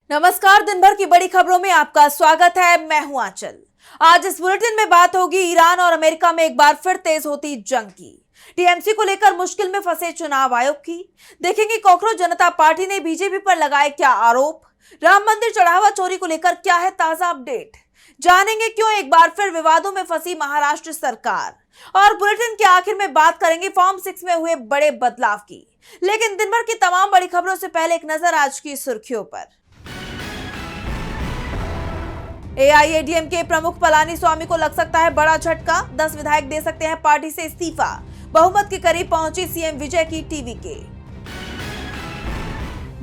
नमस्कार, दिन भर की बड़ी खबरों में आपका स्वागत है। मैं हूं आंचल। आज इस बुलेटिन में बात होगी ईरान और अमेरिका में एक बार फिर तेज होती जंग की, टीएमसी को लेकर मुश्किल में फंसे चुनाव आयोग की, देखेंगे कॉकरोच जनता पार्टी ने बीजेपी पर लगाए क्या आरोप, राम मंदिर चढ़ावा चोरी को लेकर क्या है ताजा अपडेट, जानेंगे क्यों एक बार फिर विवादों में फंसी महाराष्ट्र सरकार, और बुलेटिन के आखिर में बात करेंगे फॉर्म 6 में हुए बड़े बदलाव की। लेकिन दिन भर की तमाम बड़ी खबरों से पहले एक नजर आज की सुर्खियों पर। एआईएडीएमके प्रमुख पलानीस्वामी को लग सकता है बड़ा झटका, 10 विधायक दे सकते हैं पार्टी से इस्तीफा, बहुमत के करीब पहुंची सीएम विजय की टीवीके।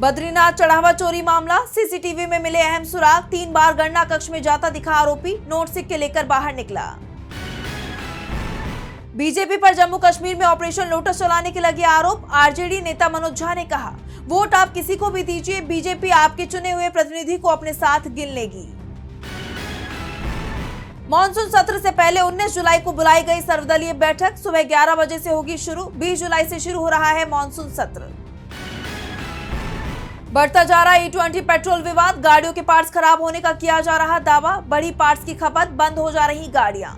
बद्रीनाथ चढ़ावा चोरी मामला, सीसीटीवी में मिले अहम सुराग, 3 बार गणना कक्ष में जाता दिखा आरोपी, नोट सिक्के लेकर बाहर निकला। बीजेपी पर जम्मू कश्मीर में ऑपरेशन लोटस चलाने के लगे आरोप, आरजेडी नेता मनोज झा ने कहा वोट आप किसी को भी दीजिए, बीजेपी आपके चुने हुए प्रतिनिधि को अपने साथ गिन लेगी। मॉनसून सत्र से पहले 19 जुलाई को बुलाई गई सर्वदलीय बैठक, सुबह 11 बजे से होगी शुरू, 20 जुलाई से शुरू हो रहा है मॉनसून सत्र। बढ़ता जा रहा E20 पेट्रोल विवाद, गाड़ियों के पार्ट्स खराब होने का किया जा रहा दावा, बड़ी पार्ट्स की खपत, बंद हो जा रही गाड़ियां।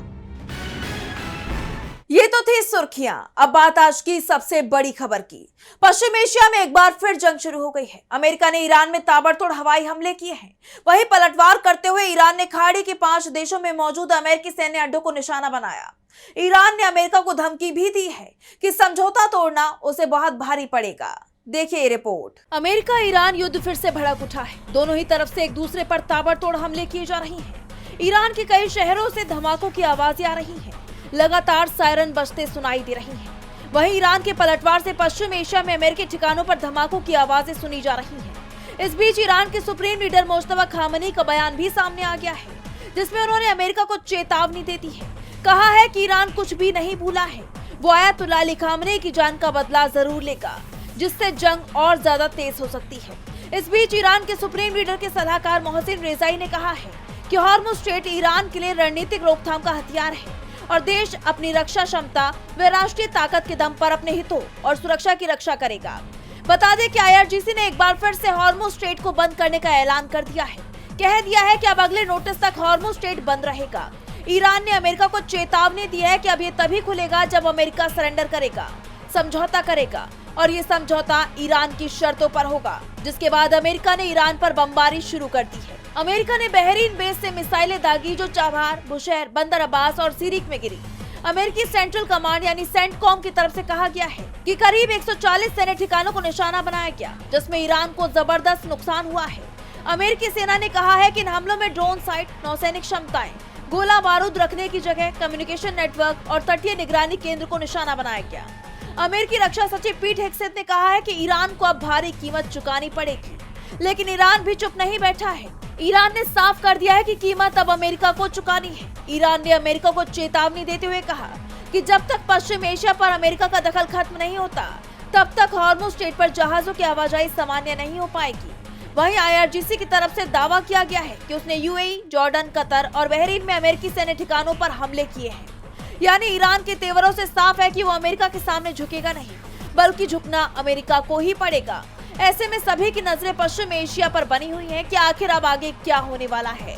ये तो थी सुर्खियां। अब बात आज की सबसे बड़ी खबर की। पश्चिम एशिया में एक बार फिर जंग शुरू हो गई है। अमेरिका ने ईरान में ताबड़तोड़ हवाई हमले किए हैं। वहीं पलटवार करते हुए ईरान ने खाड़ी के 5 देशों में मौजूद अमेरिकी सैन्य अड्डों को निशाना बनाया। ईरान ने अमेरिका को धमकी भी दी है कि समझौता तोड़ना उसे बहुत भारी पड़ेगा। देखिए रिपोर्ट। अमेरिका ईरान युद्ध फिर से भड़क उठा है। दोनों ही तरफ से एक दूसरे पर ताबड़तोड़ हमले किए जा रहे हैं। ईरान के कई शहरों से धमाकों की आवाजें आ रही हैं। लगातार सायरन बजते सुनाई दे रही हैं। वहीं ईरान के पलटवार से पश्चिम एशिया में अमेरिकी ठिकानों पर धमाकों की आवाजें सुनी जा रही हैं। इस बीच ईरान के सुप्रीम लीडर मुश्तबा खामनी का बयान भी सामने आ गया है, जिसमें उन्होंने अमेरिका को चेतावनी दे दी है। कहा है कि ईरान कुछ भी नहीं भूला है, वो आयतुल्लाह अली खामनी की जान का बदला जरूर लेगा, जिससे जंग और ज्यादा तेज हो सकती है। इस बीच ईरान के सुप्रीम लीडर के सलाहकार मोहसिन रेजाई ने कहा है कि हॉर्मुज़ स्ट्रेट ईरान के लिए रणनीतिक रोकथाम का हथियार है और देश अपनी रक्षा क्षमता व राष्ट्रीय ताकत के दम पर अपने हितों और सुरक्षा की रक्षा करेगा। बता दें कि आईआरजीसी ने एक बार फिर से हॉर्मुज़ स्ट्रेट को बंद करने का ऐलान कर दिया है। कह दिया है कि अब अगले नोटिस तक हॉर्मुज़ स्ट्रेट बंद रहेगा। ईरान ने अमेरिका को चेतावनी दी है कि अब ये तभी खुलेगा जब अमेरिका सरेंडर करेगा, समझौता करेगा, और ये समझौता ईरान की शर्तों पर होगा, जिसके बाद अमेरिका ने ईरान पर बमबारी शुरू कर दी है। अमेरिका ने बहरीन बेस से मिसाइलें दागी जो चाबहार, बुशैर, बंदर अब्बास और सीरिक में गिरी। अमेरिकी सेंट्रल कमांड यानी सेंटकॉम की तरफ से कहा गया है कि करीब 140 सैन्य ठिकानों को निशाना बनाया गया, जिसमें ईरान को जबरदस्त नुकसान हुआ है। अमेरिकी सेना ने कहा है कि इन हमलों में ड्रोन साइट, नौसैनिक क्षमताएं, गोला बारूद रखने की जगह, कम्युनिकेशन नेटवर्क और तटीय निगरानी केंद्र को निशाना बनाया गया। अमेरिकी रक्षा सचिव पीट हेग्सेथ ने कहा है कि ईरान को अब भारी कीमत चुकानी पड़ेगी, लेकिन ईरान भी चुप नहीं बैठा है। ईरान ने साफ कर दिया है कि कीमत अब अमेरिका को चुकानी है। ईरान ने अमेरिका को चेतावनी देते हुए कहा कि जब तक पश्चिम एशिया पर अमेरिका का दखल खत्म नहीं होता, तब तक हॉर्मुज़ स्ट्रेट पर जहाजों की आवाजाही सामान्य नहीं हो पाएगी। वहीं आईआरजीसी की तरफ से दावा किया गया है कि उसने यूएई, जॉर्डन, कतर और बहरीन में अमेरिकी सैन्य ठिकानों पर हमले किए हैं। यानी ईरान के तेवरों से साफ है कि वो अमेरिका के सामने झुकेगा नहीं, बल्कि झुकना अमेरिका को ही पड़ेगा। ऐसे में सभी की नजरें पश्चिम एशिया पर बनी हुई हैं कि आखिर अब आगे क्या होने वाला है।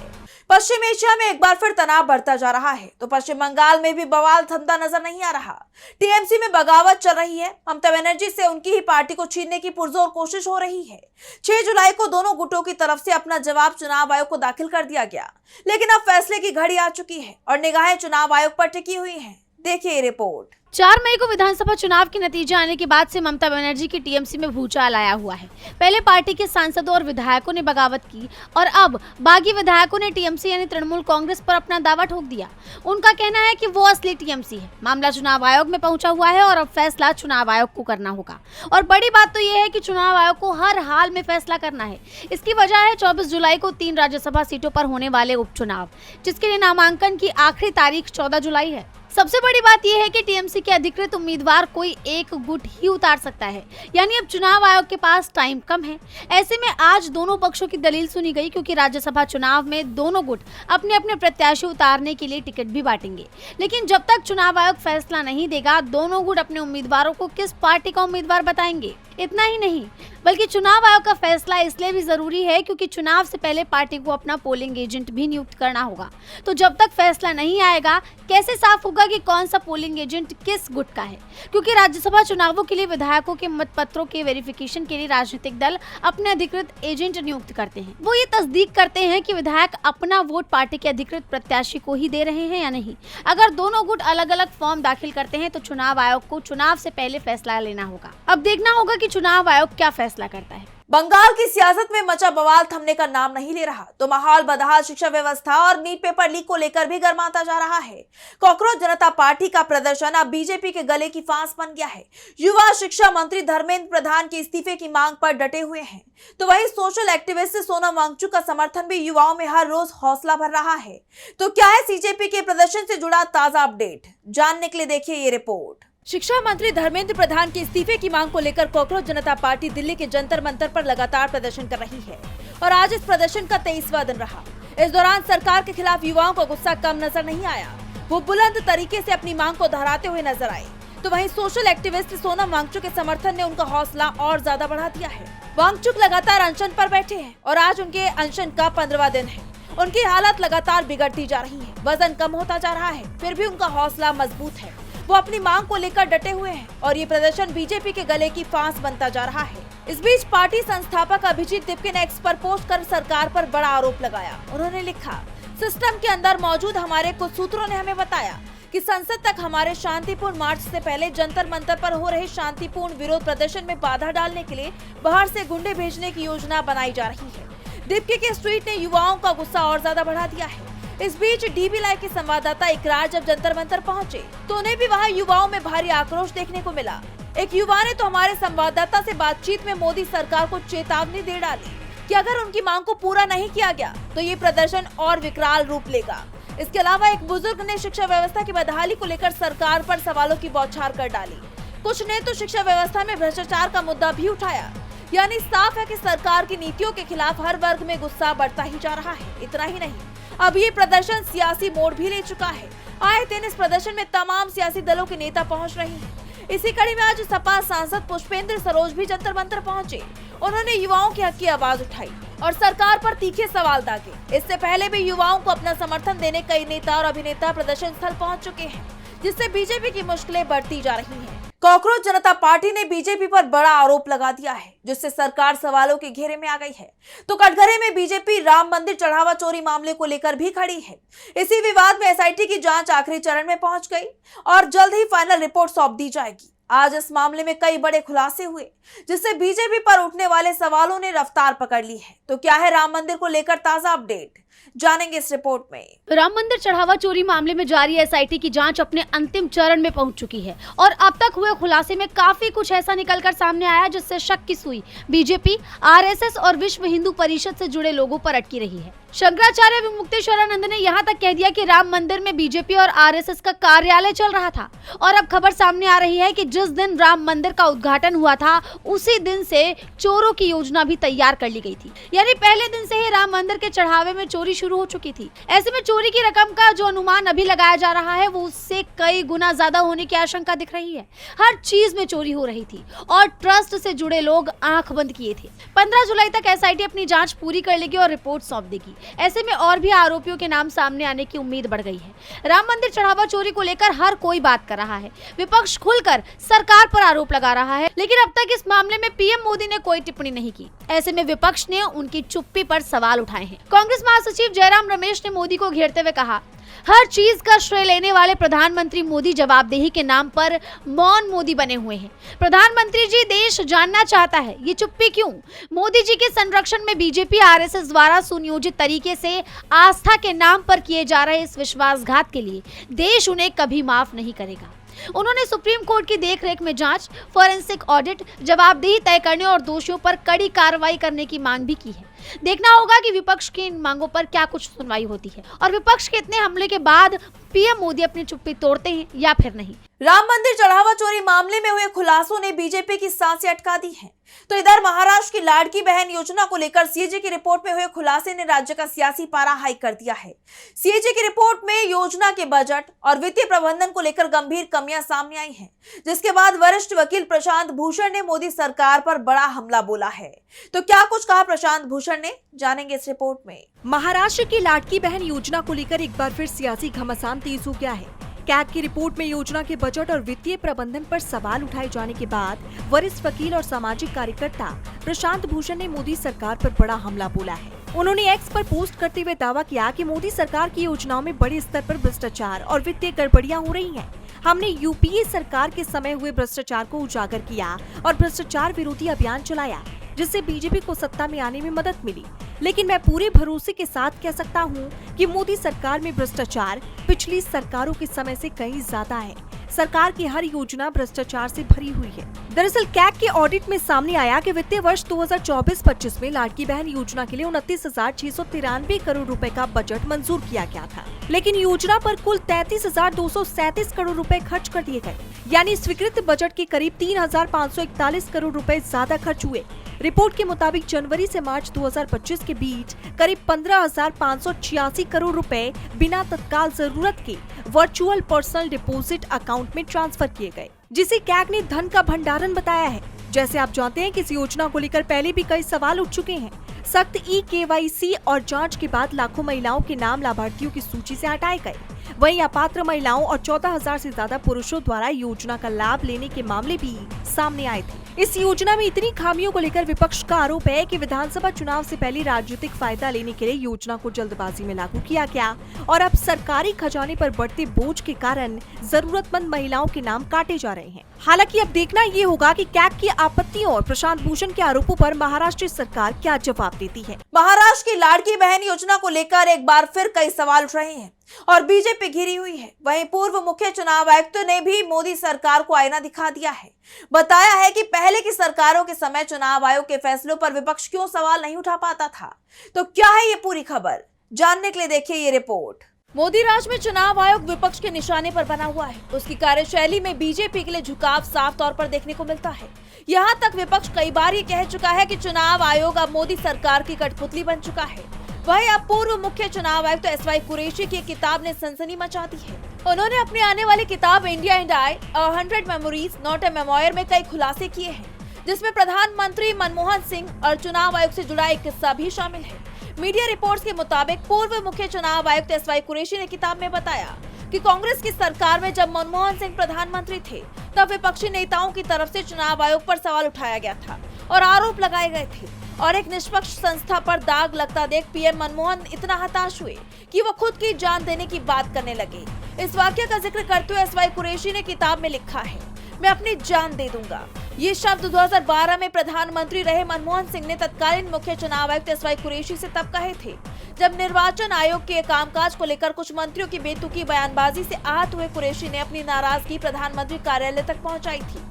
पश्चिम एशिया में एक बार फिर तनाव बढ़ता जा रहा है, तो पश्चिम बंगाल में भी बवाल थमता नजर नहीं आ रहा। टीएमसी में बगावत चल रही है। ममता बनर्जी से उनकी ही पार्टी को छीनने की पुरजोर कोशिश हो रही है। 6 जुलाई को दोनों गुटों की तरफ से अपना जवाब चुनाव आयोग को दाखिल कर दिया गया, लेकिन अब फैसले की घड़ी आ चुकी है और निगाहें चुनाव आयोग पर टिकी हुई हैं। देखिए रिपोर्ट। 4 मई को विधानसभा चुनाव के नतीजे आने के बाद से ममता बनर्जी की टीएमसी में भूचाल आया हुआ है। पहले पार्टी के सांसदों और विधायकों ने बगावत की और अब बागी विधायकों ने टीएमसी यानी तृणमूल कांग्रेस पर अपना दावा ठोक दिया। उनका कहना है कि वो असली टीएमसी है। मामला चुनाव आयोग में पहुंचा हुआ है और अब फैसला चुनाव आयोग को करना होगा। और बड़ी बात तो ये है कि चुनाव आयोग को हर हाल में फैसला करना है। इसकी वजह है 24 जुलाई को 3 राज्यसभा सीटों पर होने वाले उपचुनाव, जिसके लिए नामांकन की आखिरी तारीख 14 जुलाई है। सबसे बड़ी बात यह है कि टीएमसी के अधिकृत उम्मीदवार कोई एक गुट ही उतार सकता है, यानी अब चुनाव आयोग के पास टाइम कम है। ऐसे में आज दोनों पक्षों की दलील सुनी गई, क्योंकि राज्यसभा चुनाव में दोनों गुट अपने अपने प्रत्याशी उतारने के लिए टिकट भी बांटेंगे। लेकिन जब तक चुनाव आयोग फैसला नहीं देगा, दोनों गुट अपने उम्मीदवारों को किस पार्टी का उम्मीदवार बताएंगे, इतना ही नहीं बल्कि चुनाव आयोग का फैसला इसलिए भी जरूरी है क्योंकि चुनाव से पहले पार्टी को अपना पोलिंग एजेंट भी नियुक्त करना होगा। तो जब तक फैसला नहीं आएगा कैसे साफ होगा कि कौन सा पोलिंग एजेंट किस गुट का है? क्योंकि राज्यसभा चुनावों के लिए विधायकों के मतपत्रों के वेरिफिकेशन के लिए राजनीतिक दल अपने अधिकृत एजेंट नियुक्त करते हैं। वो ये तस्दीक करते हैं कि विधायक अपना वोट पार्टी के अधिकृत प्रत्याशी को ही दे रहे हैं या नहीं। अगर दोनों गुट अलग अलग फॉर्म दाखिल करते हैं तो चुनाव आयोग को चुनाव से पहले फैसला लेना होगा। अब देखना होगा कि चुनाव आयोग क्या फैसला करता है। बंगाल की सियासत में मचा बवाल थमने का नाम नहीं ले रहा, तो माहौल बदहाल शिक्षा व्यवस्था और नीट पेपर लीक को लेकर भी गर्माता जा रहा है। कॉकरोच जनता पार्टी का प्रदर्शन अब बीजेपी के गले की फांस बन गया है। युवा शिक्षा मंत्री धर्मेंद्र प्रधान के इस्तीफे की मांग पर डटे हुए हैं, तो वहीं सोशल एक्टिविस्ट सोनम वांगचुक का समर्थन भी युवाओं में हर रोज हौसला भर रहा है। तो क्या है सीजेपी के प्रदर्शन से जुड़ा ताजा अपडेट? जानने के लिए देखिए ये रिपोर्ट। शिक्षा मंत्री धर्मेंद्र प्रधान के इस्तीफे की मांग को लेकर कॉकरोच जनता पार्टी दिल्ली के जंतर मंतर पर लगातार प्रदर्शन कर रही है और आज इस प्रदर्शन का 23वां दिन रहा। इस दौरान सरकार के खिलाफ युवाओं का गुस्सा कम नजर नहीं आया। वो बुलंद तरीके से अपनी मांग को दोहराते हुए नजर आए। तो वहीं सोशल एक्टिविस्ट सोनम वांगचुक के समर्थन ने उनका हौसला और ज्यादा बढ़ा दिया है। वांगचुक लगातार अनशन पर बैठे हैं और आज उनके अनशन का 15वां दिन है। उनकी हालत लगातार बिगड़ती जा रही है, वजन कम होता जा रहा है, फिर भी उनका हौसला मजबूत है। वो अपनी मांग को लेकर डटे हुए हैं और ये प्रदर्शन बीजेपी के गले की फांस बनता जा रहा है। इस बीच पार्टी संस्थापक अभिजीत दिपके ने एक्स पर पोस्ट कर सरकार पर बड़ा आरोप लगाया। उन्होंने लिखा, सिस्टम के अंदर मौजूद हमारे कुछ सूत्रों ने हमें बताया कि संसद तक हमारे शांतिपूर्ण मार्च से पहले जंतर मंतर पर हो रहे शांतिपूर्ण विरोध प्रदर्शन में बाधा डालने के लिए बाहर से गुंडे भेजने की योजना बनाई जा रही है। दिपके के इस ट्वीट ने युवाओं का गुस्सा और ज्यादा बढ़ा दिया है। इस बीच डीबी लाइव के संवाददाता इकरार जब जंतर मंतर पहुंचे तो उन्हें भी वहां युवाओं में भारी आक्रोश देखने को मिला। एक युवा ने तो हमारे संवाददाता से बातचीत में मोदी सरकार को चेतावनी दे डाली कि अगर उनकी मांग को पूरा नहीं किया गया तो ये प्रदर्शन और विकराल रूप लेगा। इसके अलावा एक बुजुर्ग ने शिक्षा व्यवस्था की बदहाली को लेकर सरकार पर सवालों की बौछार कर डाली। कुछ ने तो शिक्षा व्यवस्था में भ्रष्टाचार का मुद्दा भी उठाया। यानी साफ है कि सरकार की नीतियों के खिलाफ हर वर्ग में गुस्सा बढ़ता ही जा रहा है। इतना ही नहीं, अब ये प्रदर्शन सियासी मोड़ भी ले चुका है। आए दिन इस प्रदर्शन में तमाम सियासी दलों के नेता पहुंच रहे हैं। इसी कड़ी में आज सपा सांसद पुष्पेंद्र सरोज भी जंतर मंतर पहुंचे। उन्होंने युवाओं के हक की आवाज उठाई और सरकार पर तीखे सवाल दागे। इससे पहले भी युवाओं को अपना समर्थन देने कई नेता और अभिनेता प्रदर्शन स्थल पहुंच चुके हैं, जिससे बीजेपी की मुश्किलें बढ़ती जा रही हैं। कॉकरोच जनता पार्टी ने बीजेपी पर बड़ा आरोप लगा दिया है, जिससे सरकार सवालों के घेरे में आ गई है। तो कटघरे में बीजेपी राम मंदिर चढ़ावा चोरी मामले को लेकर भी खड़ी है। इसी विवाद में एसआईटी की जांच आखिरी चरण में पहुंच गई और जल्द ही फाइनल रिपोर्ट सौंप दी जाएगी। आज इस मामले में कई बड़े खुलासे हुए, जिससे बीजेपी पर उठने वाले सवालों ने रफ्तार पकड़ ली है। तो क्या है राम मंदिर को लेकर ताजा अपडेट? जानेंगे इस रिपोर्ट में। राम मंदिर चढ़ावा चोरी मामले में जारी एसआईटी की जांच अपने अंतिम चरण में पहुंच चुकी है और अब तक हुए खुलासे में काफी कुछ ऐसा निकलकर सामने आया जिससे शक की सुई बीजेपी, आरएसएस और विश्व हिंदू परिषद से जुड़े लोगों पर अटकी रही है। शंकराचार्य विमुक्तेश्वरानंद ने यहाँ तक कह दिया कि राम मंदिर में बीजेपी और आरएसएस का कार्यालय चल रहा था और अब खबर सामने आ रही है कि जिस दिन राम मंदिर का उद्घाटन हुआ था उसी दिन से चोरों की योजना भी तैयार कर ली गई थी। यानी पहले दिन से ही राम मंदिर के चढ़ावे में चोरी शुरू हो चुकी थी। ऐसे में चोरी की रकम का जो अनुमान अभी लगाया जा रहा है वो उससे कई गुना ज्यादा होने की आशंका दिख रही है। हर चीज में चोरी हो रही थी और ट्रस्ट से जुड़े लोग आंख बंद किए थे। 15 जुलाई तक एसआईटी अपनी जांच पूरी कर लेगी और रिपोर्ट सौंप देगी। ऐसे में और भी आरोपियों के नाम सामने आने की उम्मीद बढ़ गई है। राम मंदिर चढ़ावा चोरी को लेकर हर कोई बात कर रहा है। विपक्ष खुलकर सरकार पर आरोप लगा रहा है, लेकिन अब तक इस मामले में पीएम मोदी ने कोई टिप्पणी नहीं की। ऐसे में विपक्ष ने उनकी चुप्पी पर सवाल उठाए हैं। कांग्रेस महासचिव जयराम रमेश ने मोदी को घेरते हुए कहा, हर चीज का श्रेय लेने वाले प्रधानमंत्री मोदी जवाबदेही के नाम पर मौन मोदी बने हुए हैं। प्रधानमंत्री जी, देश जानना चाहता है ये चुप्पी क्यों? मोदी जी के संरक्षण में बीजेपी आरएसएस द्वारा सुनियोजित तरीके से आस्था के नाम पर किए जा रहे इस विश्वासघात के लिए देश उन्हें कभी माफ नहीं करेगा। उन्होंने सुप्रीम कोर्ट की देखरेख में जांच, फॉरेंसिक ऑडिट, जवाबदेही तय करने और दोषियों पर कड़ी कार्रवाई करने की मांग भी की है। देखना होगा कि विपक्ष की इन मांगों पर क्या कुछ सुनवाई होती है और विपक्ष के इतने हमले के बाद पीएम मोदी अपनी चुप्पी तोड़ते हैं या फिर नहीं। राम मंदिर चढ़ावा चोरी मामले में हुए खुलासों ने बीजेपी की सांसें अटका दी हैं। तो इधर महाराष्ट्र की लाड़की बहन योजना को लेकर सीएजी की रिपोर्ट में हुए खुलासे ने राज्य का सियासी पारा हाई कर दिया है। सीएजी की रिपोर्ट में योजना के बजट और वित्तीय प्रबंधन को लेकर गंभीर कमियां सामने आई हैं, जिसके बाद वरिष्ठ वकील प्रशांत भूषण ने मोदी सरकार पर बड़ा हमला बोला है। तो क्या कुछ कहा प्रशांत भूषण ने, जानेंगे इस रिपोर्ट में। महाराष्ट्र की लाड़की बहन योजना को लेकर एक बार फिर सियासी घमासान तेज हो गया है। कैग की रिपोर्ट में योजना के बजट और वित्तीय प्रबंधन पर सवाल उठाए जाने के बाद वरिष्ठ वकील और सामाजिक कार्यकर्ता प्रशांत भूषण ने मोदी सरकार पर बड़ा हमला बोला है। उन्होंने एक्स पर पोस्ट करते हुए दावा किया कि मोदी सरकार की योजनाओं में बड़े स्तर पर भ्रष्टाचार और वित्तीय गड़बड़ियां हो रही हैं। हमने यूपीए सरकार के समय हुए भ्रष्टाचार को उजागर किया और भ्रष्टाचार विरोधी अभियान चलाया, जिससे बीजेपी को सत्ता में आने में मदद मिली। लेकिन मैं पूरे भरोसे के साथ कह सकता हूं कि मोदी सरकार में भ्रष्टाचार पिछली सरकारों के समय से कहीं ज्यादा है। सरकार की हर योजना भ्रष्टाचार से भरी हुई है। दरअसल कैग के ऑडिट में सामने आया कि वित्तीय वर्ष 2024-25 में लाड़की बहन योजना के लिए 29,693 करोड़ रुपए का बजट मंजूर किया गया था, लेकिन योजना पर कुल 33,237 करोड़ रुपए खर्च कर दिए गए, यानी स्वीकृत बजट के करीब 3,541 करोड़ रुपए ज्यादा खर्च हुए। रिपोर्ट के मुताबिक जनवरी से मार्च 2025 के बीच करीब 15,586 करोड़ रुपए बिना तत्काल जरूरत के वर्चुअल पर्सनल डिपॉजिट अकाउंट में ट्रांसफर किए गए, जिसे कैग ने धन का भंडारण बताया है। जैसे आप जानते हैं कि इस योजना को लेकर पहले भी कई सवाल उठ चुके हैं। सख्त KYC और जांच के बाद लाखों महिलाओं के नाम लाभार्थियों की सूची से हटाए गए। वहीं अपात्र महिलाओं और 14,000 से ज्यादा पुरुषों द्वारा योजना का लाभ लेने के मामले भी सामने आए थे। इस योजना में इतनी खामियों को लेकर विपक्ष का आरोप है कि विधानसभा चुनाव से पहले राजनीतिक फायदा लेने के लिए योजना को जल्दबाजी में लागू किया गया और अब सरकारी खजाने पर बढ़ते बोझ के कारण जरूरतमंद महिलाओं के नाम काटे जा रहे हैं। हालांकि अब देखना ये होगा कि कैग की आपत्तियों और प्रशांत भूषण के आरोपों पर महाराष्ट्र सरकार क्या जवाब देती है। महाराष्ट्र की लाड़की बहन योजना को लेकर एक बार फिर कई सवाल उठ रहे हैं और बीजेपी घिरी हुई है। वहीं पूर्व मुख्य चुनाव आयुक्त ने भी मोदी सरकार को आईना दिखा दिया है। बताया है कि पहले की सरकारों के समय चुनाव आयोग के फैसलों पर विपक्ष क्यों सवाल नहीं उठा पाता था। तो क्या है ये पूरी खबर, जानने के लिए देखिए ये रिपोर्ट। मोदी राज में चुनाव आयोग विपक्ष के निशाने पर बना हुआ है। उसकी कार्यशैली में बीजेपी के लिए झुकाव साफ तौर पर देखने को मिलता है। यहाँ तक विपक्ष कई बार ये कह चुका है कि चुनाव आयोग अब मोदी सरकार की कठपुतली बन चुका है। वहीं अब पूर्व मुख्य चुनाव आयुक्त SY कुरैशी की किताब ने सनसनी मचा दी है। उन्होंने अपनी आने वाली किताब India and I 100 memories not a memoir में कई खुलासे किए हैं, जिसमें प्रधानमंत्री मनमोहन सिंह और चुनाव आयोग से जुड़ा एक किस्सा भी शामिल है। मीडिया रिपोर्ट्स के मुताबिक पूर्व मुख्य चुनाव आयुक्त SY कुरैशी ने किताब में बताया कि कांग्रेस की सरकार में जब मनमोहन सिंह प्रधानमंत्री थे, तब विपक्षी नेताओं की तरफ से चुनाव आयोग पर सवाल उठाया गया था और आरोप लगाए गए थे और एक निष्पक्ष संस्था पर दाग लगता देख पीएम मनमोहन इतना हताश हुए कि वो खुद की जान देने की बात करने लगे। इस वाक्य का जिक्र करते हुए SY कुरैशी ने किताब में लिखा है, मैं अपनी जान दे दूंगा। ये शब्द 2012 में प्रधानमंत्री रहे मनमोहन सिंह ने तत्कालीन मुख्य चुनाव आयुक्त SY कुरैशी से तब कहे थे, जब निर्वाचन आयोग के कामकाज को लेकर कुछ मंत्रियों की बेतुकी बयानबाजी से आहत हुए कुरैशी ने अपनी नाराजगी प्रधानमंत्री कार्यालय तक पहुंचाई थी।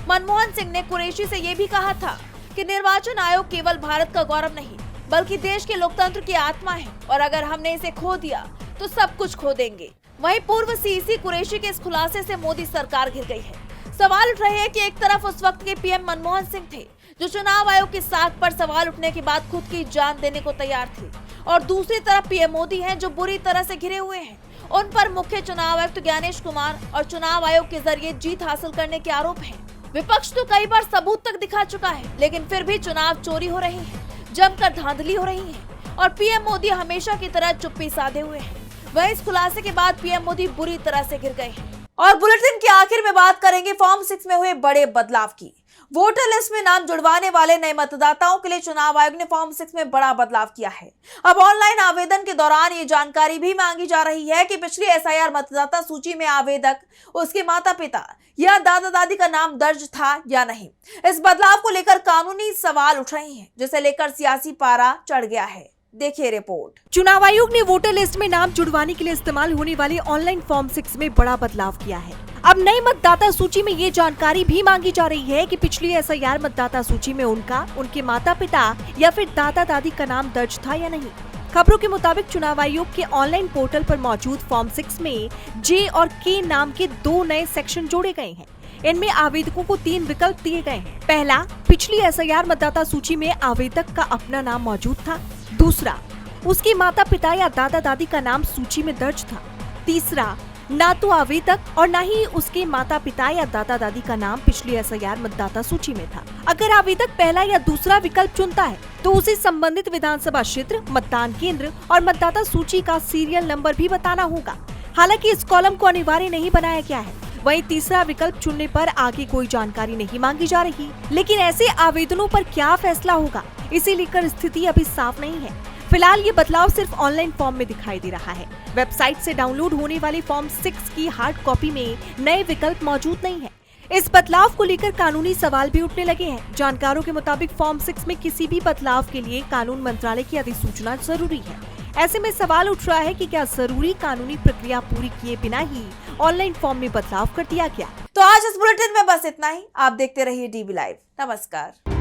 मनमोहन सिंह ने कुरैशी से ये भी कहा था कि निर्वाचन आयोग केवल भारत का गौरव नहीं, बल्कि देश के लोकतंत्र की आत्मा है और अगर हमने इसे खो दिया तो सब कुछ खो देंगे। वहीं पूर्व CEC कुरैशी के इस खुलासे से मोदी सरकार घिर गई है। सवाल उठ रहे हैं कि एक तरफ उस वक्त के पीएम मनमोहन सिंह थे, जो चुनाव आयोग की साख पर सवाल उठने के बाद खुद की जान देने को तैयार थे, और दूसरी तरफ पीएम मोदी हैं, जो बुरी तरह से घिरे हुए हैं। उन पर मुख्य चुनाव आयुक्त ज्ञानेश कुमार और चुनाव आयोग के जरिए जीत हासिल करने के आरोप हैं। विपक्ष तो कई बार सबूत तक दिखा चुका है, लेकिन फिर भी चुनाव चोरी हो रही है, जमकर धांधली हो रही है और पीएम मोदी हमेशा की तरह चुप्पी साधे हुए हैं। वह इस खुलासे के बाद पीएम मोदी बुरी तरह से गिर गए हैं। और बुलेटिन के आखिर में बात करेंगे फॉर्म 6 में हुए बड़े बदलाव की। वोटर लिस्ट में नाम जुड़वाने वाले नए मतदाताओं के लिए चुनाव आयोग ने फॉर्म 6 में बड़ा बदलाव किया है। अब ऑनलाइन आवेदन के दौरान ये जानकारी भी मांगी जा रही है कि पिछली SIR मतदाता सूची में आवेदक, उसके माता पिता या दादा दादी का नाम दर्ज था या नहीं। इस बदलाव को लेकर कानूनी सवाल उठ रहे हैं, जिसे लेकर सियासी पारा चढ़ गया है। देखिए रिपोर्ट। चुनाव आयोग ने वोटर लिस्ट में नाम जुड़वाने के लिए इस्तेमाल होने वाले ऑनलाइन फॉर्म 6 में बड़ा बदलाव किया है। अब नई मतदाता सूची में ये जानकारी भी मांगी जा रही है कि पिछली SIR मतदाता सूची में उनका, उनके माता पिता या फिर दादा दादी का नाम दर्ज था या नहीं। खबरों के मुताबिक चुनाव आयोग के ऑनलाइन पोर्टल पर मौजूद फॉर्म 6 में जे और के नाम के 2 नए सेक्शन जोड़े गए हैं। इनमें आवेदकों को 3 विकल्प दिए गए हैं। पहला, पिछली एसआईआर मतदाता सूची में आवेदक का अपना नाम मौजूद था। दूसरा, उसके माता पिता या दादा दादी का नाम सूची में दर्ज था। तीसरा, ना तो आवेदक और न ही उसके माता पिता या दादा दादी का नाम पिछली एसआईआर मतदाता सूची में था। अगर आवेदक पहला या दूसरा विकल्प चुनता है तो उसे संबंधित विधानसभा क्षेत्र, मतदान केंद्र और मतदाता सूची का सीरियल नंबर भी बताना होगा। हालांकि इस कॉलम को अनिवार्य नहीं बनाया गया है। वहीं तीसरा विकल्प चुनने पर आगे कोई जानकारी नहीं मांगी जा रही। लेकिन ऐसे आवेदनों पर क्या फैसला होगा, इसे लेकर स्थिति अभी साफ नहीं है। फिलहाल ये बदलाव सिर्फ ऑनलाइन फॉर्म में दिखाई दे रहा है। वेबसाइट से डाउनलोड होने वाले फॉर्म 6 की हार्ड कॉपी में नए विकल्प मौजूद नहीं है। इस बदलाव को लेकर कानूनी सवाल भी उठने लगे हैं। जानकारों के मुताबिक फॉर्म 6 में किसी भी बदलाव के लिए कानून मंत्रालय की अधिसूचना जरूरी है। ऐसे में सवाल उठ रहा है कि क्या जरूरी कानूनी प्रक्रिया पूरी किए बिना ही ऑनलाइन फॉर्म में बदलाव कर दिया गया। तो आज इस बुलेटिन में बस इतना ही। आप देखते रहिए डीबी लाइव। नमस्कार।